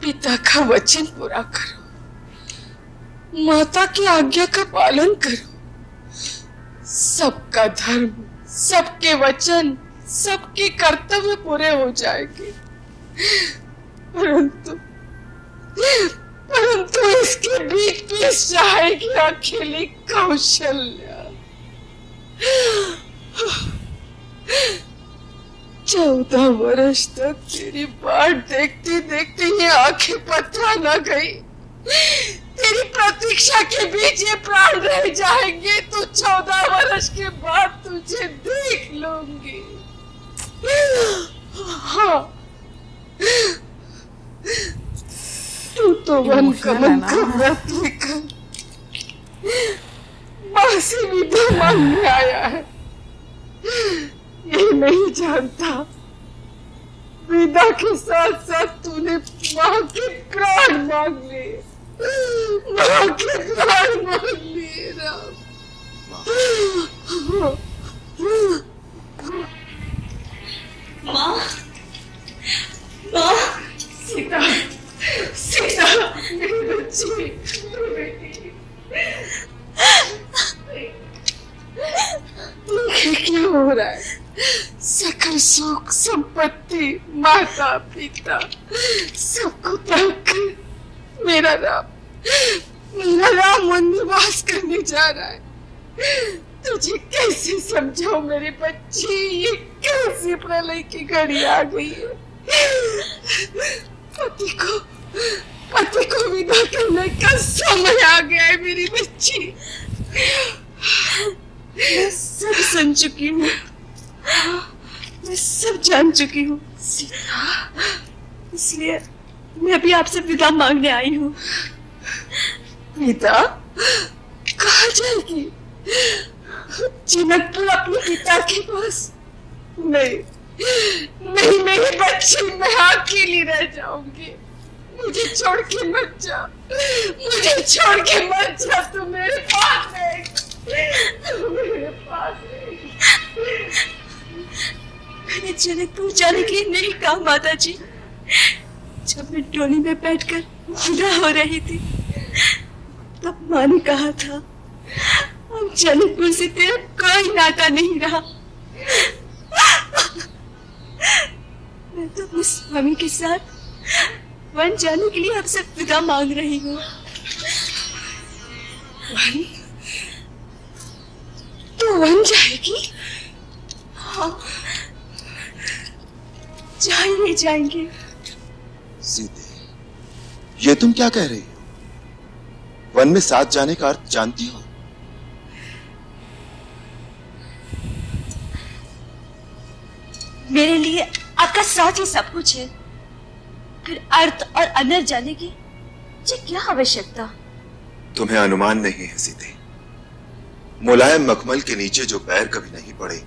पिता का वचन पूरा करो, माता की आज्ञा का पालन करो। सबका धर्म, सबके वचन, सबके कर्तव्य पूरे हो जाएंगे। परंतु इसके बीच पीस जाएगी अकेली कौशल्या। 14 वर्ष तक तेरी बाट देखते देखते ये आंखें पथरा न गई। तेरी प्रतीक्षा के बीच ये प्राण रह जाएंगे तो 14 वर्ष के बाद तुझे देख लूंगी। हाँ, तू तो वन गमन का व्रत लेकर मां से विदा मांगने आया है। ये नहीं जानता विदा के साथ साथ तूने मां के प्राण मांग लिए, मां के प्राण मांग लिए। राम, मां, मां, सीता, सीता, मेरी बच्ची, मेरी बेटी। क्या हो रहा है? सकल सुख संपत्ति, माता पिता सबको त्याग कर मेरा राम वनवास करने जा रहा है। तुझे कैसे समझाऊं मेरी बच्ची, ये कैसी प्रलय की घड़ी आ गई है। पति को विदा करने का समय आ गया है मेरी बच्ची। मैं सब सुन चुकी हूँ, मैं सब जान चुकी हूँ सीता, इसलिए मैं अभी आपसे विदा मांगने आई हूँ। विदा? कहाँ जाएगी? जनकपुर अपने पिता के पास? नहीं, मेरी बच्ची, मैं अकेली रह जाऊंगी। मुझे छोड़ के मत जा, मुझे छोड़ के मत जा। तू मेरे पास है, मेरे पास है। मैंने जनकपुर जाने के लिए नहीं कहा माता जी। जब मैं डोली में बैठकर विदा हो रही थी तब माँ ने कहा था अब जनकपुर से तेरा कोई नाता नहीं रहा। मैं तो अपने स्वामी के साथ वन जाने के लिए आपसे विदा मांग रही हूँ। वन? तो वन जाएगी? हाँ, जाएंगे। सीते, ये तुम क्या कह रही हो? वन में साथ जाने का अर्थ जानती हो? मेरे लिए आपका साथ ही सब कुछ है, फिर अर्थ और अनर्थ जाने की क्या आवश्यकता? तुम्हें अनुमान नहीं है सीते, मुलायम मखमल के नीचे जो पैर कभी नहीं पड़े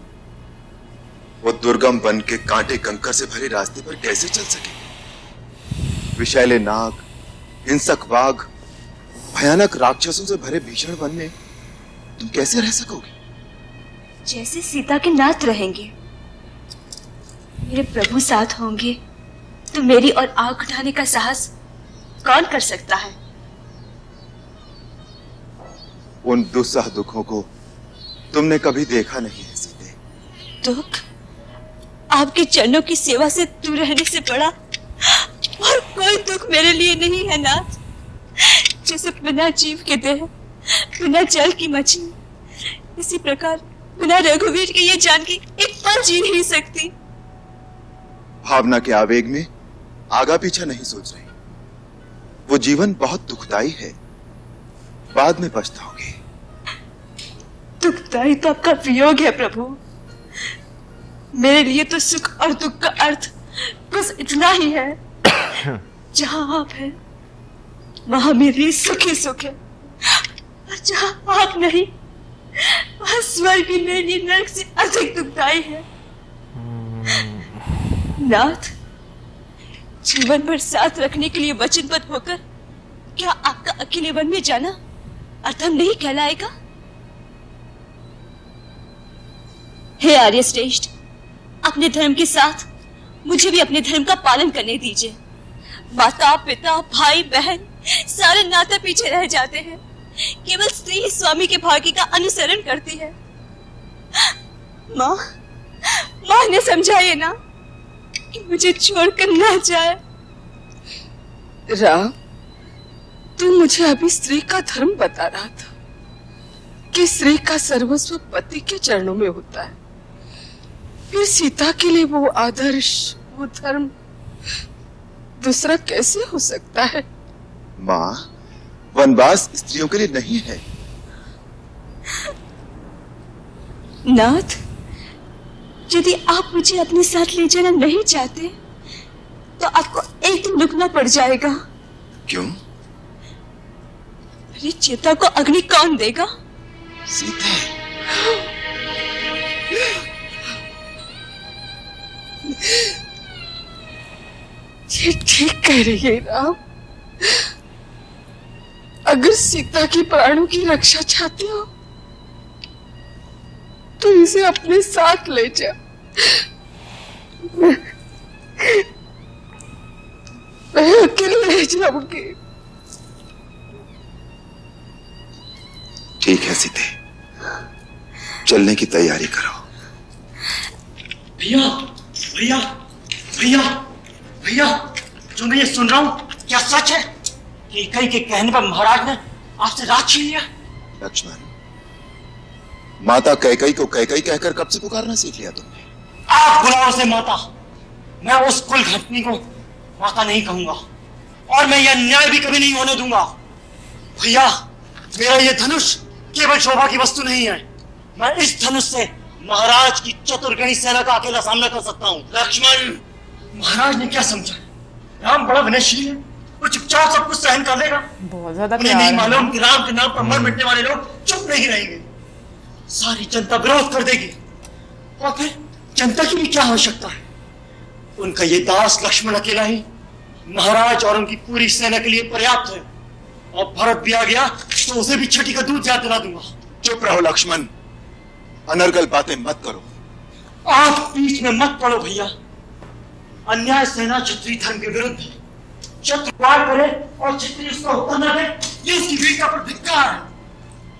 वो दुर्गम वन के कांटे कंकर से भरे रास्ते पर कैसे चल सके? विषैले नाग, हिंसक बाघ, भयानक राक्षसों से भरे भीषण वन में तुम कैसे रह सकोगे? जैसे सीता के नाथ रहेंगे, मेरे प्रभु साथ होंगे तो मेरी और आंख उठाने का साहस कौन कर सकता है? उन दुस्सह दुखों को तुमने कभी देखा नहीं है सीते। दुख? आपके चरणों की सेवा से दूर रहने से बड़ा और कोई दुख मेरे लिए नहीं है नाथ। जैसे बिना जीव के देह, बिना जल की मछली, इसी प्रकार बिना रघुवीर के ये जानकी एक पल जी नहीं सकती। भावना के आवेग में आगा पीछा नहीं सोच रही। वो जीवन बहुत दुखदाई है, बाद में पछताओगे। दुखदाई तो आपका वियोग है प्रभु। मेरे लिए तो सुख और दुख का अर्थ बस इतना ही है, जहां आप हैं वहां मेरे लिए सुख ही सुख है, और जहां आप नहीं वहां स्वर्ग ही मेरे लिए नरक से अधिक दुखदाई है। नाथ, जीवन भर साथ रखने के लिए वचनबद्ध होकर क्या आपका अकेले वन में जाना अधम नहीं कहलाएगा? हे आर्य श्रेष्ठ, अपने धर्म के साथ मुझे भी अपने धर्म का पालन करने दीजिए। माता पिता भाई बहन सारे नाते पीछे रह जाते हैं। केवल स्त्री ही स्वामी के भाग्य का अनुसरण करती है। माँ ने समझाइए ना कि मुझे छोड़कर ना जाए। राम, तू मुझे अभी स्त्री का धर्म बता रहा था कि स्त्री का सर्वस्व पति के चरणों में होता है। फिर सीता के लिए वो आदर्श, वो धर्म दूसरा कैसे हो सकता है? माँ, वनवास स्त्रियों के लिए नहीं है। नाथ, यदि आप मुझे अपने साथ ले जाना नहीं चाहते तो आपको एक दिन रुकना पड़ जाएगा। क्यों? मेरी चिता को अग्नि कौन देगा? सीता। ये ठीक कह रही है राम। अगर सीता की प्राणों की रक्षा चाहते हो तो इसे अपने साथ ले जा। मैं अकेले ले जाऊंगी। ठीक है सीते, चलने की तैयारी करो। भैया भैया भैया भैया, जो मैं ये सुन रहा हूँ क्या सच है कि कई के कहने पर महाराज ने आपसे राज छीन लिया? लक्ष्मण, माता कैकई को कैकई कहकर कब से पुकारना सीख लिया तुमने? आप बुलाओ उसे माता। मैं उस कुल घटनी को माता नहीं कहूंगा और मैं यह न्याय भी कभी नहीं होने दूंगा। भैया, मेरा यह धनुष केवल शोभा की वस्तु नहीं है। मैं इस धनुष से महाराज की चतुर्गणी सेना का अकेला सामना कर सकता हूँ। लक्ष्मण, महाराज ने क्या समझा? राम बड़ा विनयशील है, वो चुपचाप सब कुछ सहन कर लेगा। बहुत ज्यादा उन्हें नहीं मालूम कि राम के नाम पर मर मिटने वाले लोग चुप नहीं रहेंगे। सारी जनता विरोध कर देगी और फिर जनता की भी क्या आवश्यकता है? उनका ये दास लक्ष्मण अकेला ही महाराज और उनकी पूरी सेना के लिए पर्याप्त है। और भरत भी आ गया तो उसे भी छठी का दूध याद दिला दूंगा। चुप रहो लक्ष्मण, अनर्गल बातें मत करो। आप बीच में मत पड़ो भैया। अन्याय सेना क्षत्रिय धर्म के विरुद्ध है। शत्रु वार करे और क्षत्रिय उसका उत्तर न दे, ये उसकी वीरता पर धिक्कार है।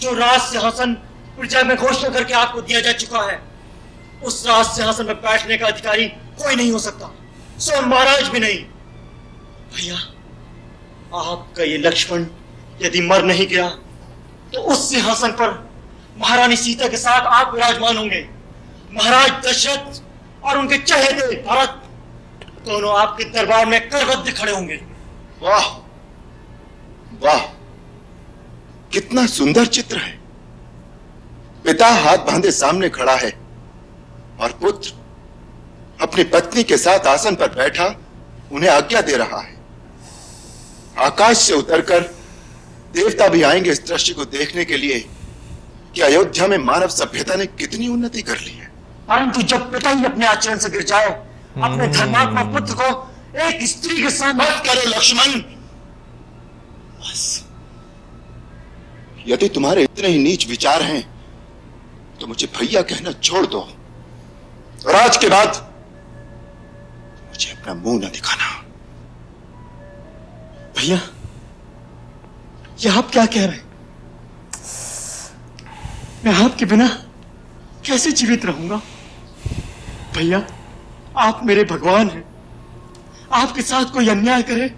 जो राज सिंहासन प्रजा में घोषणा करके आपको दिया जा चुका है, उस राज सिंहासन में बैठने का अधिकारी कोई नहीं हो सकता, स्वयं महाराज भी नहीं। भैया, आपका ये लक्ष्मण यदि मर नहीं गया तो उस सिंहासन पर महारानी सीता के साथ आप विराजमान होंगे। महाराज दशरथ और उनके चहेते भरत दोनों आपके दरबार में करबद्ध खड़े होंगे। वाह वाह, कितना सुंदर चित्र है। पिता हाथ बांधे सामने खड़ा है और पुत्र अपनी पत्नी के साथ आसन पर बैठा उन्हें आज्ञा दे रहा है। आकाश से उतरकर देवता भी आएंगे इस दृश्य को देखने के लिए कि अयोध्या में मानव सभ्यता ने कितनी उन्नति कर ली है। परंतु जब पिता ही अपने आचरण से गिर जाए, अपने धर्मात्मा पुत्र को एक स्त्री के साथ मत करो लक्ष्मण। बस, यदि तुम्हारे इतने ही नीच विचार हैं तो मुझे भैया कहना छोड़ दो और आज के बाद मुझे अपना मुंह न दिखाना। भैया, ये आप क्या कह रहे हैं? मैं आपके बिना कैसे जीवित रहूंगा? भैया, आप मेरे भगवान हैं। आपके साथ कोई अन्याय करे